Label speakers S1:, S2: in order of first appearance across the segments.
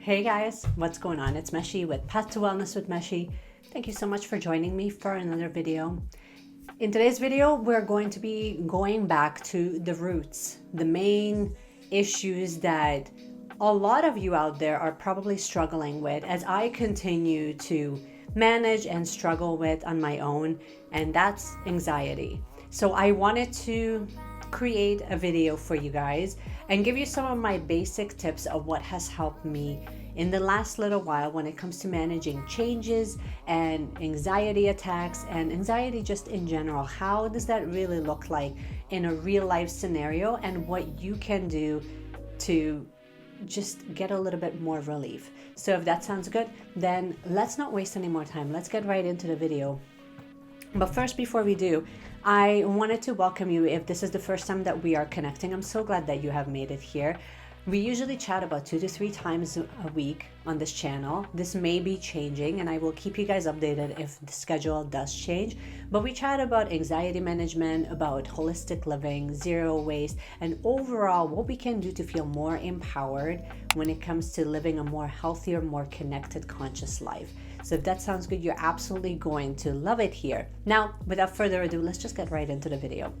S1: Hey guys, what's going on? It's Meshi with Path to Wellness with Meshi. Thank you so much for joining me for another video. In today's video, we're going to be going back to the roots, the main issues that a lot of you out there are probably struggling with as I continue to manage and struggle with on my own, and that's anxiety. So I wanted to create a video for you guys and give you some of my basic tips of what has helped me in the last little while when it comes to managing changes and anxiety attacks and anxiety just in general. How does that really look like in a real life scenario, and what you can do to just get a little bit more relief. So if that sounds good, then let's not waste any more time. Let's get right into the video. But first, before we do, I wanted to welcome you if this is the first time that we are connecting. I'm so glad that you have made it here. We usually chat about 2 to 3 times a week on this channel. This may be changing, and I will keep you guys updated if the schedule does change. But we chat about anxiety management, about holistic living, zero waste, and overall what we can do to feel more empowered when it comes to living a more healthier, more connected, conscious life. So if that sounds good, you're absolutely going to love it here. Now, without further ado, let's just get right into the video.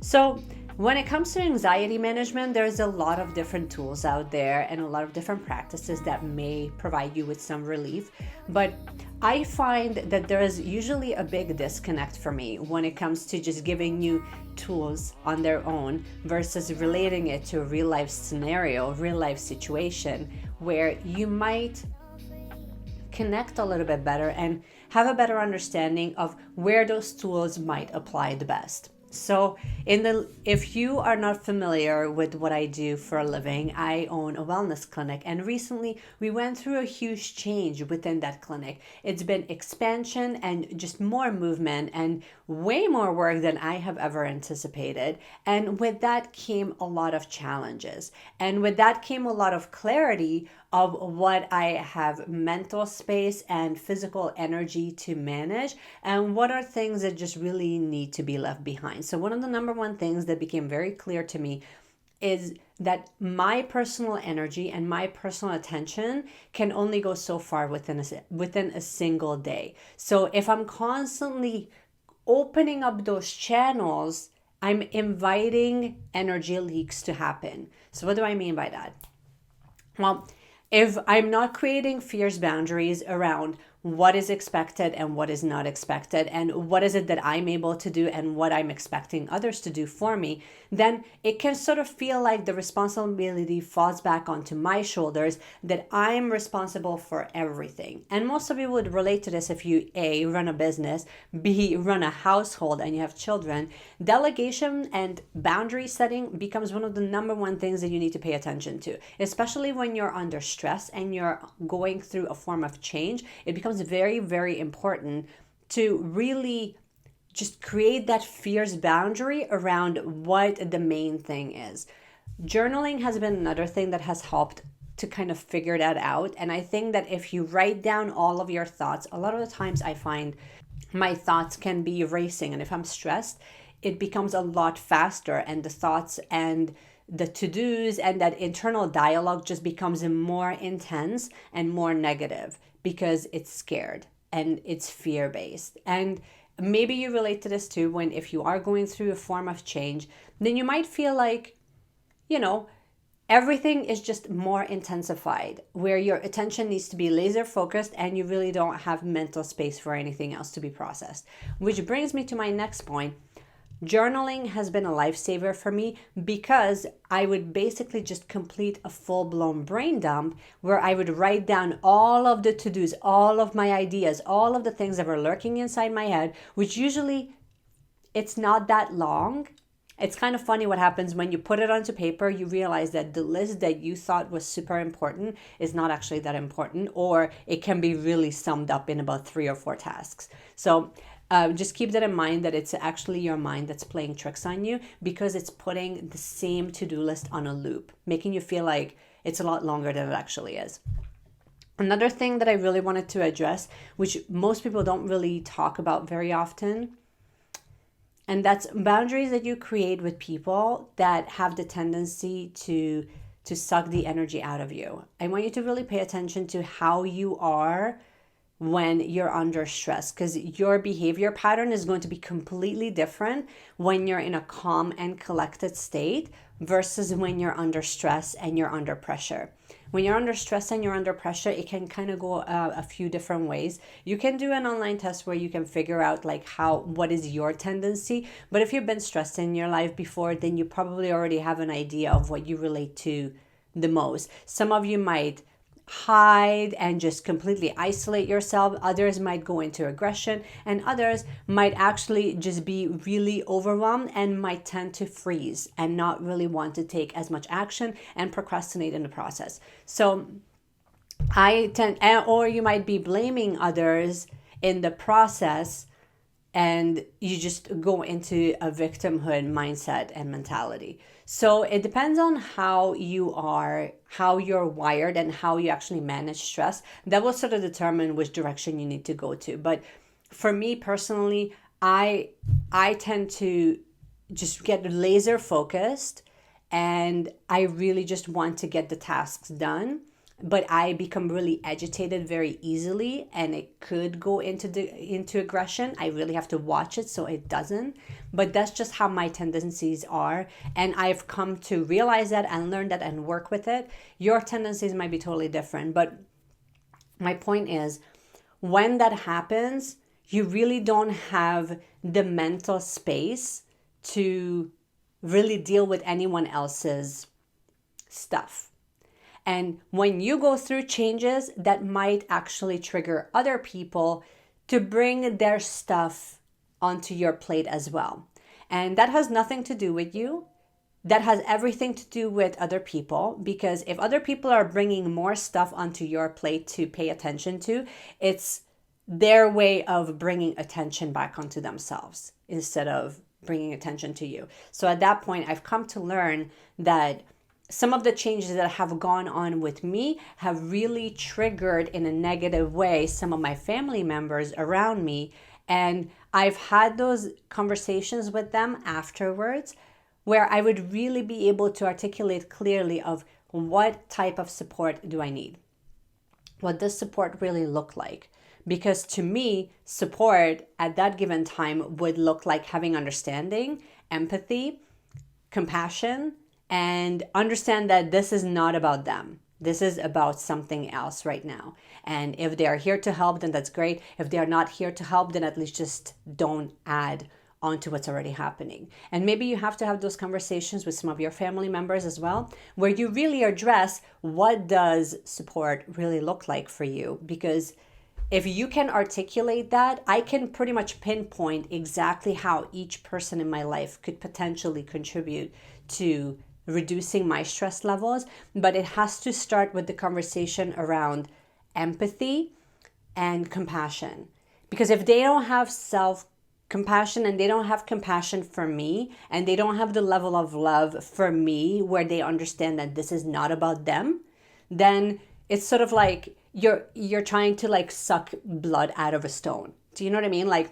S1: So when it comes to anxiety management, there's a lot of different tools out there and a lot of different practices that may provide you with some relief. But I find that there is usually a big disconnect for me when it comes to just giving you tools on their own versus relating it to a real life scenario, real life situation where you might connect a little bit better and have a better understanding of where those tools might apply the best. So if you are not familiar with what I do for a living, I own a wellness clinic, and recently we went through a huge change within that clinic. It's been expansion and just more movement and way more work than I have ever anticipated. And with that came a lot of challenges. And with that came a lot of clarity of what I have mental space and physical energy to manage, and what are things that just really need to be left behind. So one of the number one things that became very clear to me is that my personal energy and my personal attention can only go so far within a single day. So if I'm constantly opening up those channels, I'm inviting energy leaks to happen. So what do I mean by that? Well, if I'm not creating fierce boundaries around what is expected and what is not expected, and what is it that I'm able to do and what I'm expecting others to do for me, then it can sort of feel like the responsibility falls back onto my shoulders, that I'm responsible for everything. And most of you would relate to this if you A, run a business, B, run a household and you have children. Delegation and boundary setting becomes one of the number one things that you need to pay attention to, especially when you're under stress and you're going through a form of change. It becomes very, very important to really just create that fierce boundary around what the main thing is. Journaling has been another thing that has helped to kind of figure that out. And I think that if you write down all of your thoughts, a lot of the times I find my thoughts can be racing. And if I'm stressed, it becomes a lot faster, and the thoughts and the to-dos and that internal dialogue just becomes more intense and more negative because it's scared and it's fear-based. And maybe you relate to this too, when if you are going through a form of change, then you might feel like, everything is just more intensified, where your attention needs to be laser focused and you really don't have mental space for anything else to be processed. Which brings me to my next point. Journaling has been a lifesaver for me because I would basically just complete a full-blown brain dump where I would write down all of the to-dos, all of my ideas, all of the things that were lurking inside my head, which usually it's not that long. It's kind of funny what happens when you put it onto paper. You realize that the list that you thought was super important is not actually that important, or it can be really summed up in about 3 or 4 tasks. So just keep that in mind, that it's actually your mind that's playing tricks on you because it's putting the same to-do list on a loop, making you feel like it's a lot longer than it actually is. Another thing that I really wanted to address, which most people don't really talk about very often, and that's boundaries that you create with people that have the tendency to to suck the energy out of you. I want you to really pay attention to how you are when you're under stress, because your behavior pattern is going to be completely different when you're in a calm and collected state versus when you're under stress and you're under pressure. When you're under stress and you're under pressure, it can kind of go a few different ways. You can do an online test where you can figure out like what is your tendency. But if you've been stressed in your life before, then you probably already have an idea of what you relate to the most. Some of you might hide and just completely isolate yourself. Others might go into aggression, and others might actually just be really overwhelmed and might tend to freeze and not really want to take as much action and procrastinate in the process. So or you might be blaming others in the process, and you just go into a victimhood mindset and mentality. So it depends on how you are, how you're wired, and how you actually manage stress. That will sort of determine which direction you need to go to. But for me personally, I tend to just get laser focused, and I really just want to get the tasks done. But I become really agitated very easily, and it could go into aggression. I really have to watch it so it doesn't. But that's just how my tendencies are, and I've come to realize that and learn that and work with it. Your tendencies might be totally different, but my point is, when that happens, you really don't have the mental space to really deal with anyone else's stuff. And when you go through changes, that might actually trigger other people to bring their stuff onto your plate as well. And that has nothing to do with you. That has everything to do with other people, because if other people are bringing more stuff onto your plate to pay attention to, it's their way of bringing attention back onto themselves instead of bringing attention to you. So at that point, I've come to learn that some of the changes that have gone on with me have really triggered in a negative way some of my family members around me. And I've had those conversations with them afterwards where I would really be able to articulate clearly of what type of support do I need? What does support really look like? Because to me, support at that given time would look like having understanding, empathy, compassion, and understand that this is not about them. This is about something else right now. And if they are here to help, then that's great. If they are not here to help, then at least just don't add onto what's already happening. And maybe you have to have those conversations with some of your family members as well, where you really address what does support really look like for you. Because if you can articulate that, I can pretty much pinpoint exactly how each person in my life could potentially contribute to reducing my stress levels. But it has to start with the conversation around empathy and compassion. Because if they don't have self-compassion and they don't have compassion for me, and they don't have the level of love for me where they understand that this is not about them, then it's sort of like you're trying to like suck blood out of a stone. Do you know what I mean? Like,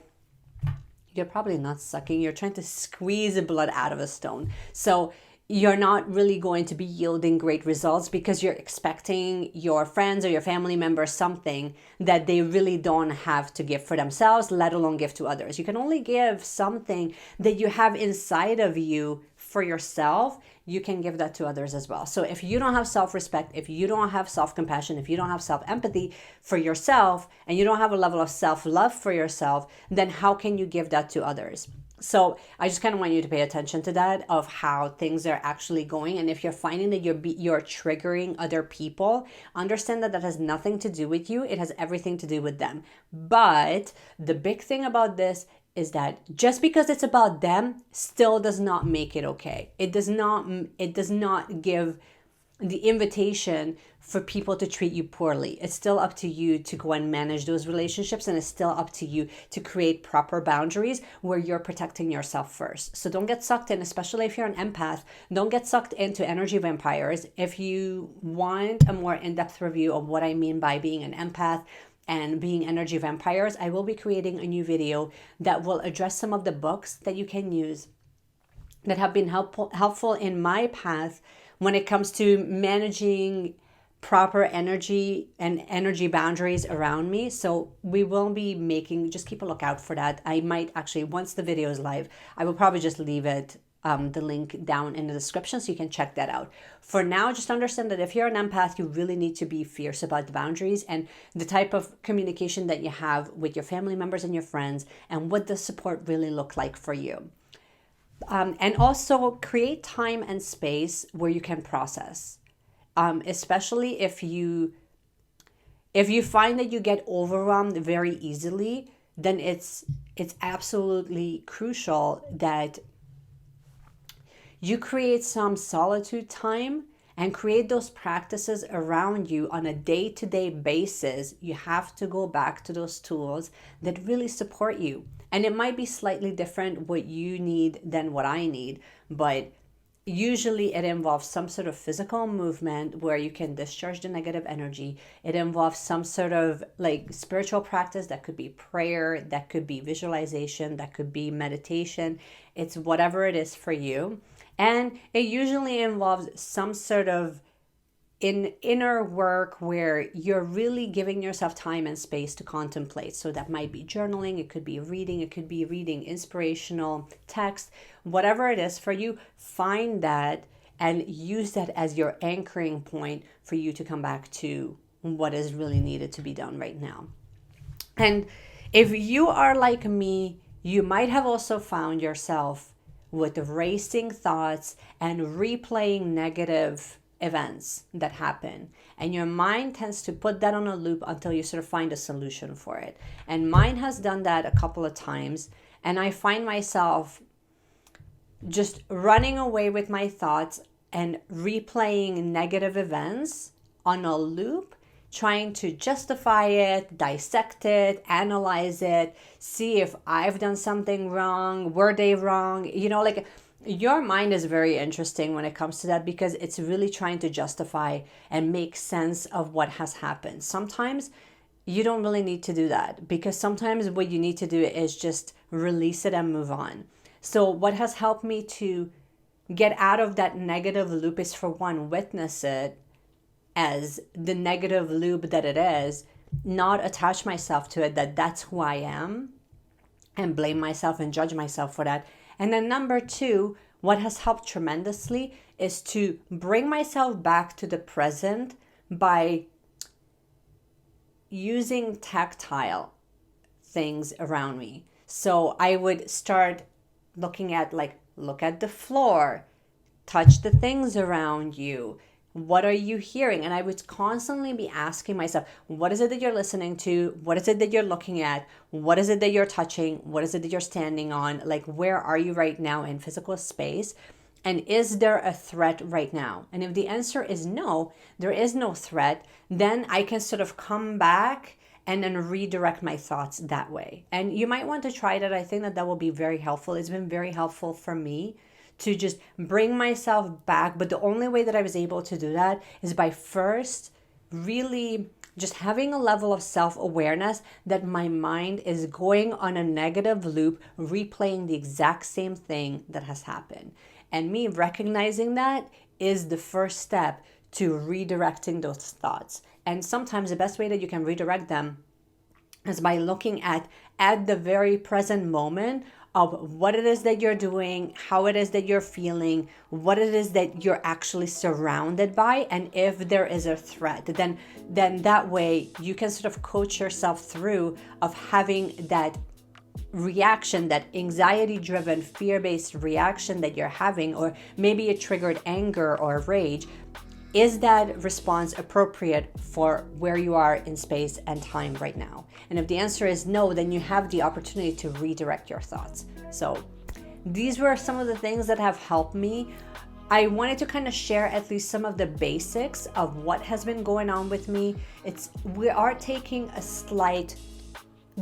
S1: you're probably not sucking, you're trying to squeeze the blood out of a stone. So you're not really going to be yielding great results because you're expecting your friends or your family members something that they really don't have to give for themselves, let alone give to others. You can only give something that you have inside of you for yourself. You can give that to others as well. So if you don't have self-respect, if you don't have self-compassion, if you don't have self-empathy for yourself, and you don't have a level of self-love for yourself, then how can you give that to others? So I just kind of want you to pay attention to that, of how things are actually going. And if you're finding that you're triggering other people, understand that that has nothing to do with you. It has everything to do with them. But the big thing about this is that just because it's about them still does not make it okay. It does not give the invitation for people to treat you poorly. It's still up to you to go and manage those relationships, and it's still up to you to create proper boundaries where you're protecting yourself first. So don't get sucked in, especially if you're an empath. Don't get sucked into energy vampires. If you want a more in-depth review of what I mean by being an empath and being energy vampires, I will be creating a new video that will address some of the books that you can use that have been helpful in my path when it comes to managing proper energy and energy boundaries around me. So we will be making, just keep a lookout for that. I might actually, once the video is live, I will probably just leave it, the link down in the description so you can check that out. For now, just understand that if you're an empath, you really need to be fierce about the boundaries and the type of communication that you have with your family members and your friends, and what does support really look like for you. And also create time and space where you can process. Especially if you find that you get overwhelmed very easily, then it's absolutely crucial that you create some solitude time and create those practices around you on a day-to-day basis. You have to go back to those tools that really support you. And it might be slightly different what you need than what I need, but usually it involves some sort of physical movement where you can discharge the negative energy. It involves some sort of like spiritual practice. That could be prayer, that could be visualization, that could be meditation. It's whatever it is for you. And it usually involves some sort of inner work where you're really giving yourself time and space to contemplate. So that might be journaling, it could be reading inspirational text, whatever it is for you. Find that and use that as your anchoring point for you to come back to what is really needed to be done right now. And if you are like me, you might have also found yourself with racing thoughts and replaying negative events that happen, and your mind tends to put that on a loop until you sort of find a solution for it. And mine has done that a couple of times, and I find myself just running away with my thoughts and replaying negative events on a loop, trying to justify it, dissect it, analyze it, see if I've done something wrong, were they wrong? You know, like your mind is very interesting when it comes to that, because it's really trying to justify and make sense of what has happened. Sometimes you don't really need to do that, because sometimes what you need to do is just release it and move on. So what has helped me to get out of that negative loop is, for one, witness it as the negative loop that it is, not attach myself to it, that's who I am, and blame myself and judge myself for that. And then number two, what has helped tremendously is to bring myself back to the present by using tactile things around me. So I would start looking at, like, look at the floor, touch the things around you. What are you hearing? And I would constantly be asking myself, what is it that you're listening to? What is it that you're looking at? What is it that you're touching? What is it that you're standing on? Like, where are you right now in physical space? And is there a threat right now? And if the answer is no, there is no threat, then I can sort of come back and then redirect my thoughts that way. And you might want to try that. I think that will be very helpful. It's been very helpful for me to just bring myself back. But the only way that I was able to do that is by first really just having a level of self-awareness that my mind is going on a negative loop, replaying the exact same thing that has happened. And me recognizing that is the first step to redirecting those thoughts. And sometimes the best way that you can redirect them is by looking at the very present moment of what it is that you're doing, how it is that you're feeling, what it is that you're actually surrounded by, and if there is a threat, then that way you can sort of coach yourself through of having that reaction, that anxiety-driven, fear-based reaction that you're having, or maybe a triggered anger or rage. Is that response appropriate for where you are in space and time right now? And if the answer is no, then you have the opportunity to redirect your thoughts. So these were some of the things that have helped me. I wanted to kind of share at least some of the basics of what has been going on with me. We are taking a slight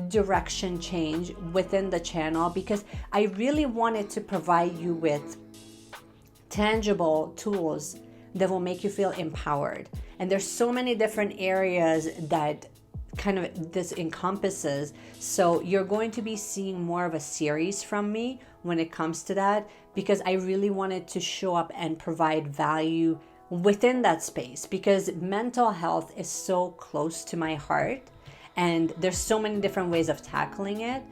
S1: direction change within the channel, because I really wanted to provide you with tangible tools that will make you feel empowered. And there's so many different areas that kind of this encompasses. So you're going to be seeing more of a series from me when it comes to that, because I really wanted to show up and provide value within that space, because mental health is so close to my heart and there's so many different ways of tackling it.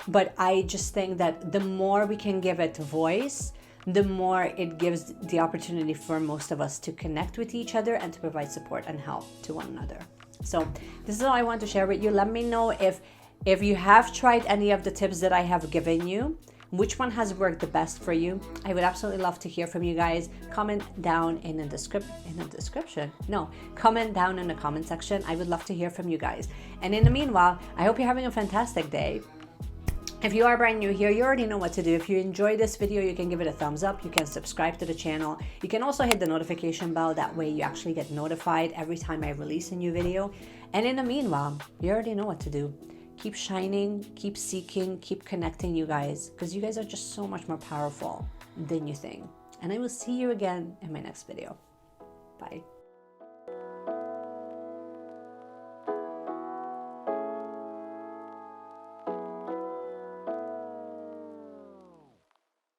S1: But I just think that the more we can give it voice, the more it gives the opportunity for most of us to connect with each other and to provide support and help to one another. So this is all I want to share with you. Let me know if you have tried any of the tips that I have given you, which one has worked the best for you. I would absolutely love to hear from you guys. Comment down in the description. No, comment down in the comment section. I would love to hear from you guys. And in the meanwhile, I hope you're having a fantastic day. If you are brand new here, you already know what to do. If you enjoyed this video, you can give it a thumbs up. You can subscribe to the channel. You can also hit the notification bell. That way you actually get notified every time I release a new video. And in the meanwhile, you already know what to do. Keep shining, keep seeking, keep connecting, you guys, because you guys are just so much more powerful than you think. And I will see you again in my next video. Bye.